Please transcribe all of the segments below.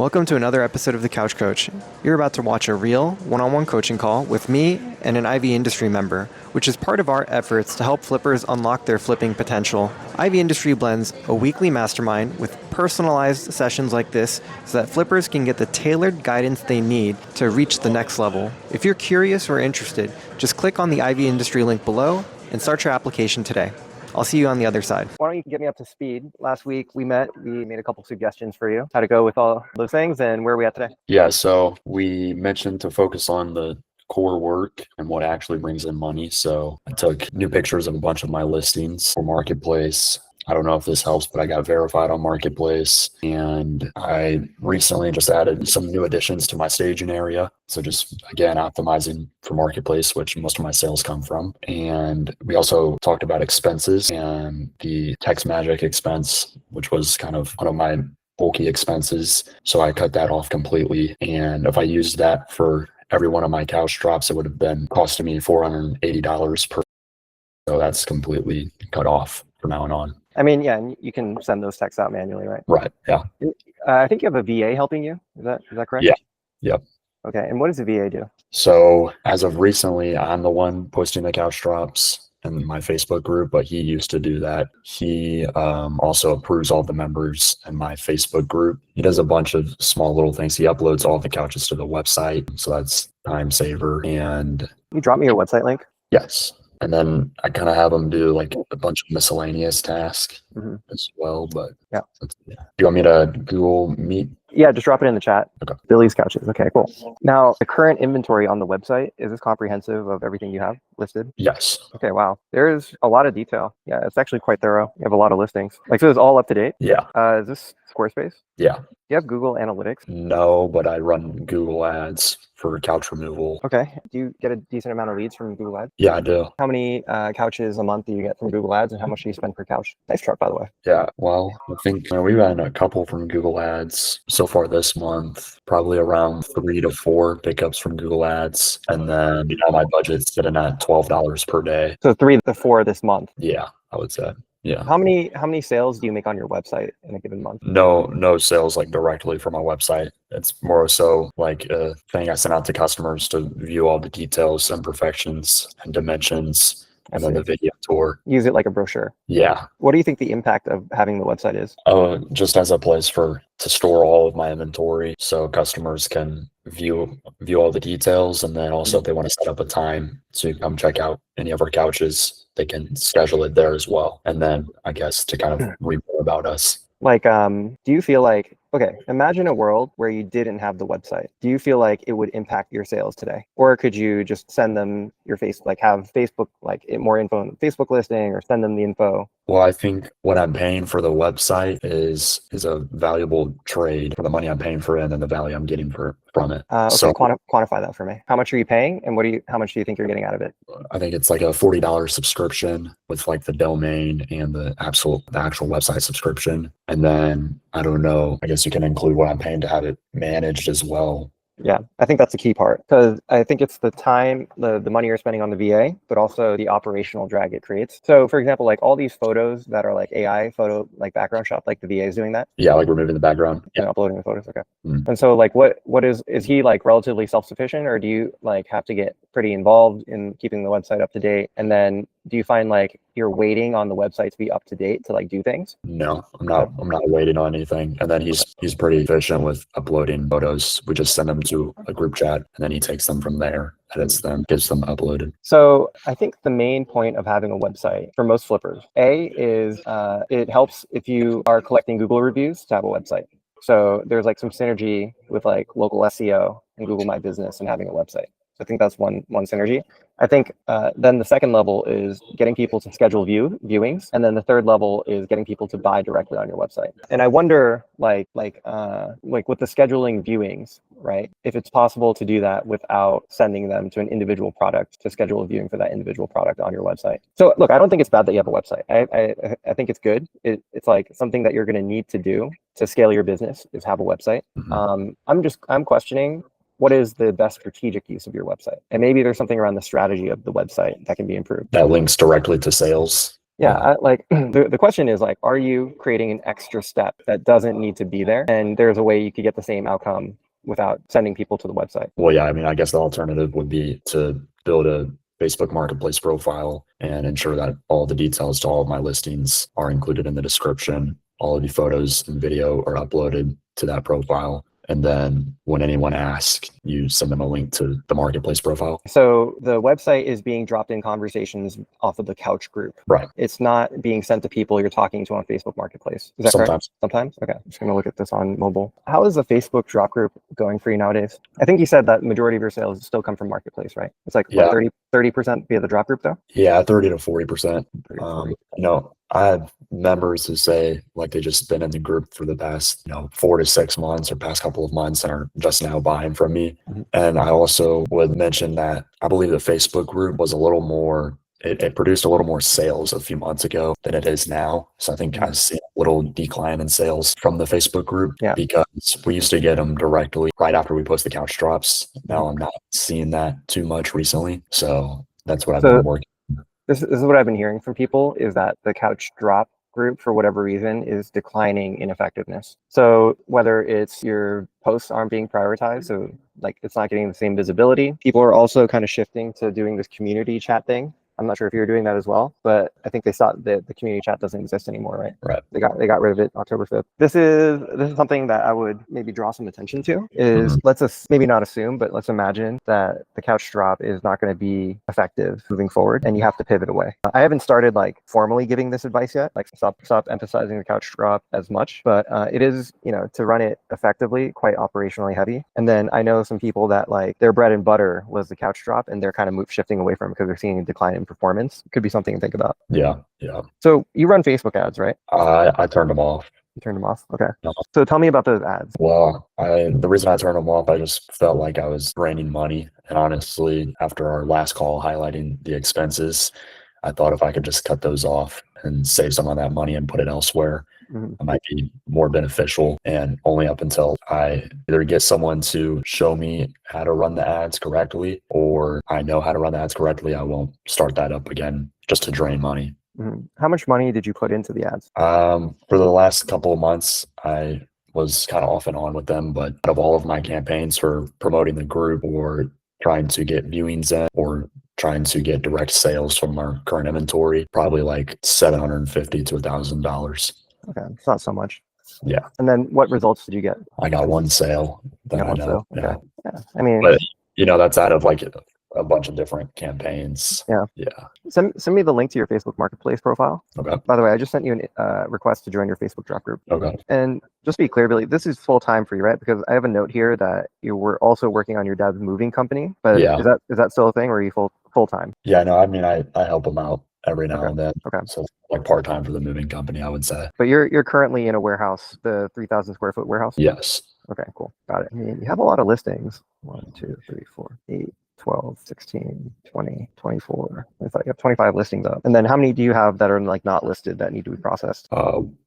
Welcome to another episode of The Couch Coach. You're about to watch a real, one-on-one coaching call with me and an Ivy Industry member, which is part of our efforts to help flippers unlock their flipping potential. Ivy Industry blends a weekly mastermind with personalized sessions like this so that flippers can get the tailored guidance they need to reach the next level. If you're curious or interested, just click on the Ivy Industry link below and start your application today. I'll see you on the other side. Why don't you get me up to speed? Last week we made a couple suggestions for you, how to go with all those things, and where are we at today? Yeah, so we mentioned to focus on the core work and what actually brings in money. So I took new pictures of a bunch of my listings for Marketplace. I don't know if this helps, but I got verified on Marketplace, and I recently just added some new additions to my staging area. So just, again, optimizing for Marketplace, which most of my sales come from. And we also talked about expenses and the text magic expense, which was kind of one of my bulky expenses. So I cut that off completely. And if I used that for every one of my couch drops, it would have been costing me $480 per. So that's completely cut off from now on. I mean, yeah, and you can send those texts out manually, right? Right. Yeah. I think you have a VA helping you. Is that correct? Yeah. Yep. Okay. And what does a VA do? So as of recently, I'm the one posting the couch drops in my Facebook group, but he used to do that. He also approves all the members in my Facebook group. He does a bunch of small little things. He uploads all the couches to the website. So that's time saver. And you drop me your website link? Yes. And then I kind of have them do like a bunch of miscellaneous tasks as well. But yeah. Do you want me to Google Meet? Yeah, just drop it in the chat. Okay. Billy's Couches. Okay, cool. Now, the current inventory on the website, is this comprehensive of everything you have listed? Yes. Okay, wow. There's a lot of detail. Yeah, it's actually quite thorough. You have a lot of listings. Like, so it's all up to date? Yeah. Is this Squarespace? Yeah. Do you have Google Analytics? No, but I run Google Ads for couch removal. Okay. Do you get a decent amount of leads from Google Ads? Yeah, I do. How many couches a month do you get from Google Ads, and how much do you spend per couch? Nice truck, by the way. Yeah, well, I think we've had a couple from Google Ads so far this month, probably around 3 to 4 pickups from Google Ads. And then, my budget's sitting at $12 per day. So 3 to 4 this month. Yeah, I would say. Yeah. How many sales do you make on your website in a given month? No sales like directly from my website. It's more so like a thing I send out to customers to view all the details, imperfections, and dimensions, and then the video tour. Use it like a brochure. Yeah. What do you think the impact of having the website is? Just as a place to store all of my inventory, so customers can view all the details, and then also if they want to set up a time to come check out any of our couches, they can schedule it there as well. And then I guess to kind of read more about us. Like, do you feel like, okay, imagine a world where you didn't have the website. Do you feel like it would impact your sales today? Or could you just send them your have Facebook, like more info on the Facebook listing, or send them the info? Well, I think what I'm paying for the website is a valuable trade for the money I'm paying for it and then the value I'm getting from it. Okay, so quantify that for me. How much are you paying, and how much do you think you're getting out of it? I think it's like a $40 subscription with like the domain and the actual website subscription. And then I don't know, I guess you can include what I'm paying to have it managed as well. Yeah, I think that's the key part, because I think it's the time, the money you're spending on the VA, but also the operational drag it creates. So for example, like all these photos that are like AI photo, like background shot, like the VA is doing that. Yeah, like removing the background. Yeah, uploading the photos. Okay. And so like what is he like relatively self-sufficient, or do you like have to get pretty involved in keeping the website up to date? And then do you find like you're waiting on the website to be up to date to like do things? No, I'm not waiting on anything. And then he's pretty efficient with uploading photos. We just send them to a group chat, and then he takes them from there, edits them, gets them uploaded. So I think the main point of having a website for most flippers, is it helps if you are collecting Google reviews to have a website. So there's like some synergy with like local SEO and Google My Business and having a website. So I think that's one synergy. I think then the second level is getting people to schedule viewings, and then the third level is getting people to buy directly on your website. And I wonder, like with the scheduling viewings, right? If it's possible to do that without sending them to an individual product to schedule a viewing for that individual product on your website. So look, I don't think it's bad that you have a website. I think it's good. It's like something that you're going to need to do to scale your business is have a website. I'm questioning, what is the best strategic use of your website? And maybe there's something around the strategy of the website that can be improved. That links directly to sales. Yeah, Yeah. like the question is like, are you creating an extra step that doesn't need to be there? And there's a way you could get the same outcome without sending people to the website. Well, yeah, I mean, I guess the alternative would be to build a Facebook Marketplace profile and ensure that all the details to all of my listings are included in the description. All of the photos and video are uploaded to that profile. And then when anyone asks, you send them a link to the Marketplace profile. So the website is being dropped in conversations off of the Couch group. Right. It's not being sent to people you're talking to on Facebook Marketplace. Is that correct? Sometimes. Sometimes? Okay. I'm just going to look at this on mobile. How is the Facebook drop group going for you nowadays? I think you said that majority of your sales still come from Marketplace, right? It's like Yeah. what, 30% via the drop group though? Yeah, 30 to 40%. 30 to 40. I have members who say like they just been in the group for the past, 4 to 6 months or past couple of months and are just now buying from me. Mhm. And I also would mention that I believe the Facebook group was a little more, it produced a little more sales a few months ago than it is now. So I think I've seen a little decline in sales from the Facebook group because we used to get them directly right after we post the couch drops. Now I'm not seeing that too much recently. So that's what I've been working. This is what I've been hearing from people is that the couch drop group, for whatever reason, is declining in effectiveness. So whether it's your posts aren't being prioritized, so like it's not getting the same visibility. People are also kind of shifting to doing this community chat thing. I'm not sure if you're doing that as well, but I think they saw that the community chat doesn't exist anymore, right? Right. They got rid of it October 5th. This is something that I would maybe draw some attention to is let's maybe not assume, but let's imagine that the couch drop is not going to be effective moving forward and you have to pivot away. I haven't started like formally giving this advice yet, like stop emphasizing the couch drop as much, but it is, to run it effectively, quite operationally heavy. And then I know some people that like their bread and butter was the couch drop and they're kind of shifting away from it because they're seeing a decline in performance. Could be something to think about. Yeah. So you run Facebook ads, right? I turned them off. You turned them off? Okay. No. So tell me about those ads. Well, the reason I turned them off, I just felt like I was draining money. And honestly, after our last call highlighting the expenses, I thought if I could just cut those off and save some of that money and put it elsewhere, it might be more beneficial. And only up until I either get someone to show me how to run the ads correctly, or I know how to run the ads correctly, I won't start that up again just to drain money. How much money did you put into the ads? For the last couple of months, I was kind of off and on with them, but out of all of my campaigns for promoting the group or trying to get viewings in or trying to get direct sales from our current inventory, probably like $750 to $1,000. Okay, it's not so much. Yeah. And then what results did you get? I got one sale that I know. Okay. Yeah. I mean, but that's out of like a bunch of different campaigns. Yeah. Send me the link to your Facebook Marketplace profile. Okay. By the way, I just sent you a request to join your Facebook drop group. Okay. And just to be clear, Billy, this is full time for you, right? Because I have a note here that you were also working on your dad's moving company. But is that still a thing, or are you full time? Yeah. No, I mean, I help him out every now and then. Okay. So like part time for the moving company, I would say. But you're currently in a warehouse, the 3,000 square foot warehouse. Yes. Okay. Cool. Got it. I mean, you have a lot of listings. 1, 2, 3, 4, 8. 12, 16, 20, 24. You have 25 listings up. And then how many do you have that are like not listed that need to be processed?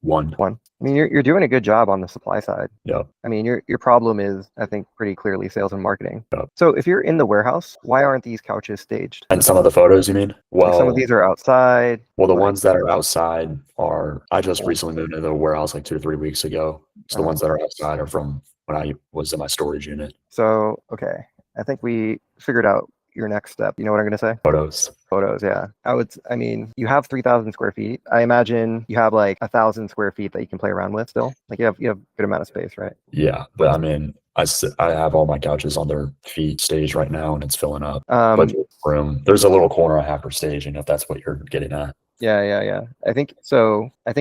One. I mean, you're doing a good job on the supply side. Yeah. I mean, your problem is, I think, pretty clearly sales and marketing. Yep. So if you're in the warehouse, why aren't these couches staged? And some of the photos, you mean? Well, like some of these are outside. Well, the ones that are outside I just recently moved into the warehouse like 2 to 3 weeks ago. So the ones that are outside are from when I was in my storage unit. So, okay. I think we figured out your next step. You know what I'm going to say? Photos, yeah. I mean, you have 3,000 square feet. I imagine you have like 1,000 square feet that you can play around with still. Like you have a good amount of space, right? Yeah, but I mean, I have all my couches on their feet staged right now, and it's filling up. But room, there's a little corner I have for staging, if that's what you're getting at. Yeah. I think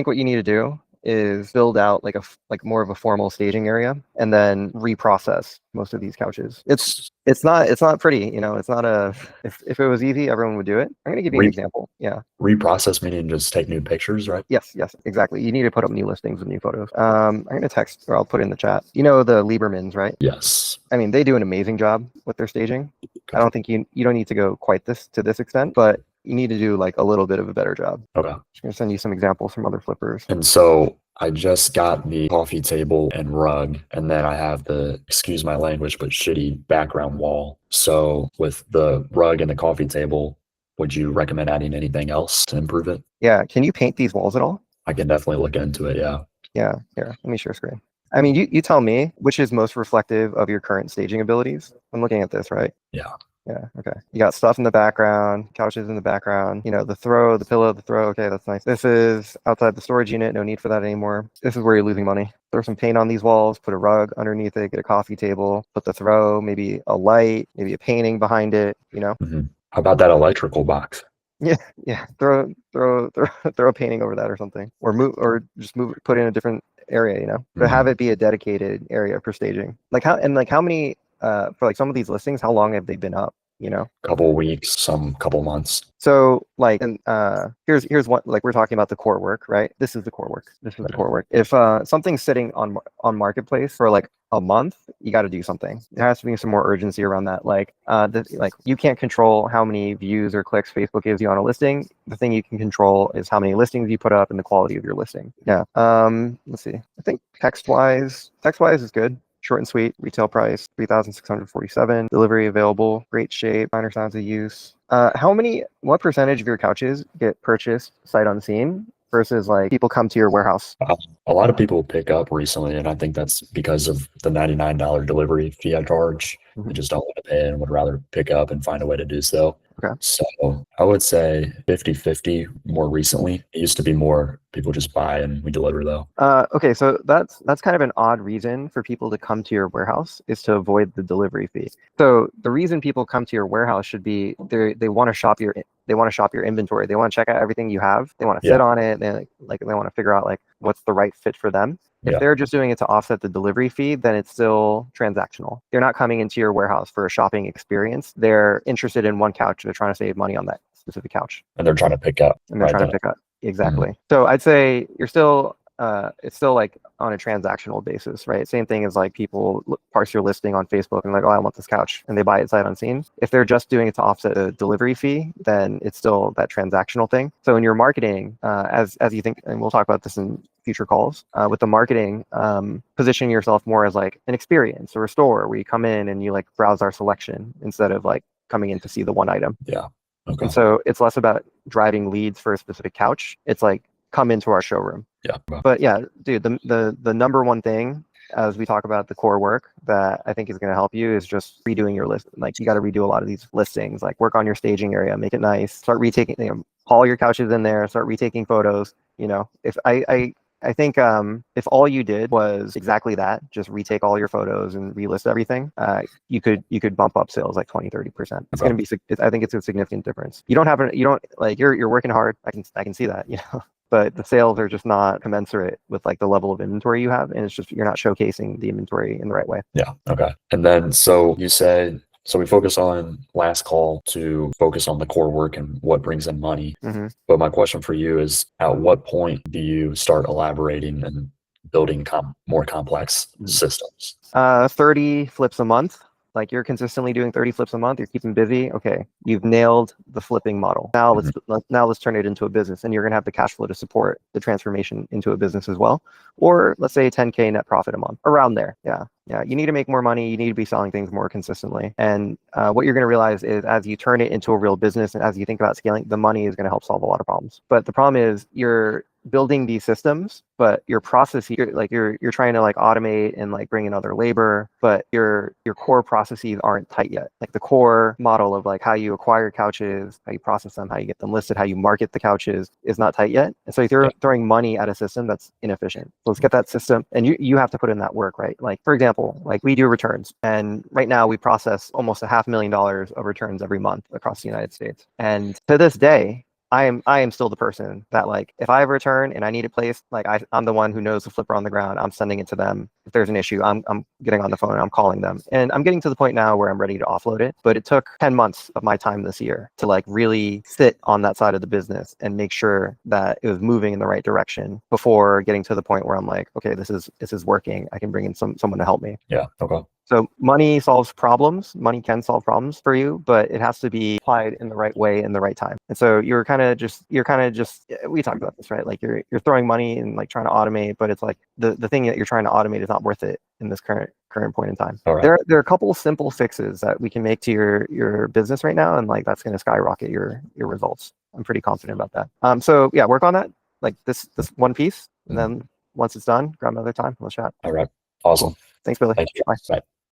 what you need to do is build out like more of a formal staging area and then reprocess most of these couches. It's not pretty, it's not if it was easy, everyone would do it. I'm going to give you an example. Yeah. Reprocess meaning just take new pictures, right? Yes, exactly. You need to put up new listings with new photos. I'm going to text, or I'll put it in the chat. You know the Liebermans, right? Yes. I mean, they do an amazing job with their staging. Okay. I don't think you don't need to go quite to this extent, but you need to do like a little bit of a better job. Okay. I'm just going to send you some examples from other flippers. And so I just got the coffee table and rug, and then I have the, excuse my language, but shitty background wall. So with the rug and the coffee table, would you recommend adding anything else to improve it? Yeah. Can you paint these walls at all? I can definitely look into it. Yeah. Yeah. Here, let me share screen. I mean, you tell me which is most reflective of your current staging abilities. I'm looking at this, right? Yeah. Yeah, okay. You got stuff in the background, couches in the background, the throw, the pillow, the throw. Okay, that's nice. This is outside the storage unit. No need for that anymore. This is where you're losing money. Throw some paint on these walls, put a rug underneath it, get a coffee table, put the throw, maybe a light, maybe a painting behind it, How about that electrical box? Yeah, yeah. Throw a painting over that or something. Or just put in a different area, But have it be a dedicated area for staging. How many for like some of these listings, how long have they been up? Couple weeks, some couple months. So here's what, like, we're talking about the core work, right? This is the core work. This is the core work. If something's sitting on marketplace for like a month, you got to do something. There has to be some more urgency around that. Like you can't control how many views or clicks Facebook gives you on a listing. The thing you can control is how many listings you put up and the quality of your listing. Yeah. Let's see. I think text wise is good. Short and sweet, retail price, 3,647. Delivery available, great shape, minor signs of use. What percentage of your couches get purchased sight unseen versus like people come to your warehouse? A lot of people pick up recently, and I think that's because of the $99 delivery fee I charge. They just don't want to pay and would rather pick up and find a way to do so. Okay. So I would say 50-50 more recently. It used to be more people just buy and we deliver though. Okay, so that's kind of an odd reason for people to come to your warehouse, is to avoid the delivery fee. So the reason people come to your warehouse should be they want to shop your inventory. They want to check out everything you have. They want to sit on it. They want to figure out like what's the right fit for them. If they're just doing it to offset the delivery fee, then it's still transactional. They're not coming into your warehouse for a shopping experience. They're interested in one couch. They're trying to save money on that specific couch. And they're trying to pick up. Exactly. So I'd say you're still, it's still like on a transactional basis, right? Same thing as like people parse your listing on Facebook and like, oh, I want this couch, and they buy it sight unseen. If they're just doing it to offset a delivery fee, then it's still that transactional thing. So in your marketing, as you think, and we'll talk about this in future calls, with the marketing, position yourself more as like an experience or a store where you come in and you like browse our selection instead of like coming in to see the one item. Yeah. Okay. And so it's less about driving leads for a specific couch. It's like, come into our showroom. Yeah. But yeah, dude, the number one thing as we talk about the core work that I think is going to help you is just redoing your list. Like you got to redo a lot of these listings, like work on your staging area, make it nice, start retaking, haul your couches in there, start retaking photos. If I think if all you did was exactly that, just retake all your photos and relist everything, you could bump up sales like 20-30%. It's going to be, I think it's a significant difference. You don't like you're working hard. I can see that, but the sales are just not commensurate with like the level of inventory you have, and it's just you're not showcasing the inventory in the right way. Yeah. Okay. And then so you said, so we focus on last call to focus on the core work and what brings in money. Mm-hmm. But my question for you is, at what point do you start elaborating and building more complex systems? 30 flips a month. Like you're consistently doing 30 flips a month, you're keeping busy. Okay, you've nailed the flipping model. Now let's turn it into a business, and you're gonna have the cash flow to support the transformation into a business as well. Or let's say 10K net profit a month, around there. Yeah. You need to make more money. You need to be selling things more consistently. And what you're gonna realize is as you turn it into a real business and as you think about scaling, the money is gonna help solve a lot of problems. But the problem is you're building these systems, but your process, you're trying to like automate and like bring in other labor, but your core processes aren't tight yet. Like the core model of like how you acquire couches, how you process them, how you get them listed, how you market the couches is not tight yet. And so you're throwing money at a system that's inefficient. So let's get that system, and you have to put in that work, right? Like for example, like we do returns, and right now we process almost $500,000 of returns every month across the United States. And to this day, I am still the person that like if I have a return and I need it placed, like I'm the one who knows the flipper on the ground. I'm sending it to them. If there's an issue, I'm getting on the phone and I'm calling them. And I'm getting to the point now where I'm ready to offload it. But it took 10 months of my time this year to like really sit on that side of the business and make sure that it was moving in the right direction before getting to the point where I'm like, okay, this is working. I can bring in someone to help me. Yeah. Okay. So money solves problems. Money can solve problems for you, but it has to be applied in the right way in the right time. And so you're kind of just we talked about this, right? Like you're throwing money and like trying to automate, but it's like the thing that you're trying to automate is not worth it in this current point in time. All right. There are a couple of simple fixes that we can make to your business right now, and like that's going to skyrocket your results. I'm pretty confident about that. So yeah, work on that, like this one piece, and then once it's done, grab another time. Let's chat. All right. Awesome. Thanks, Billy. Thank you. Bye. Bye.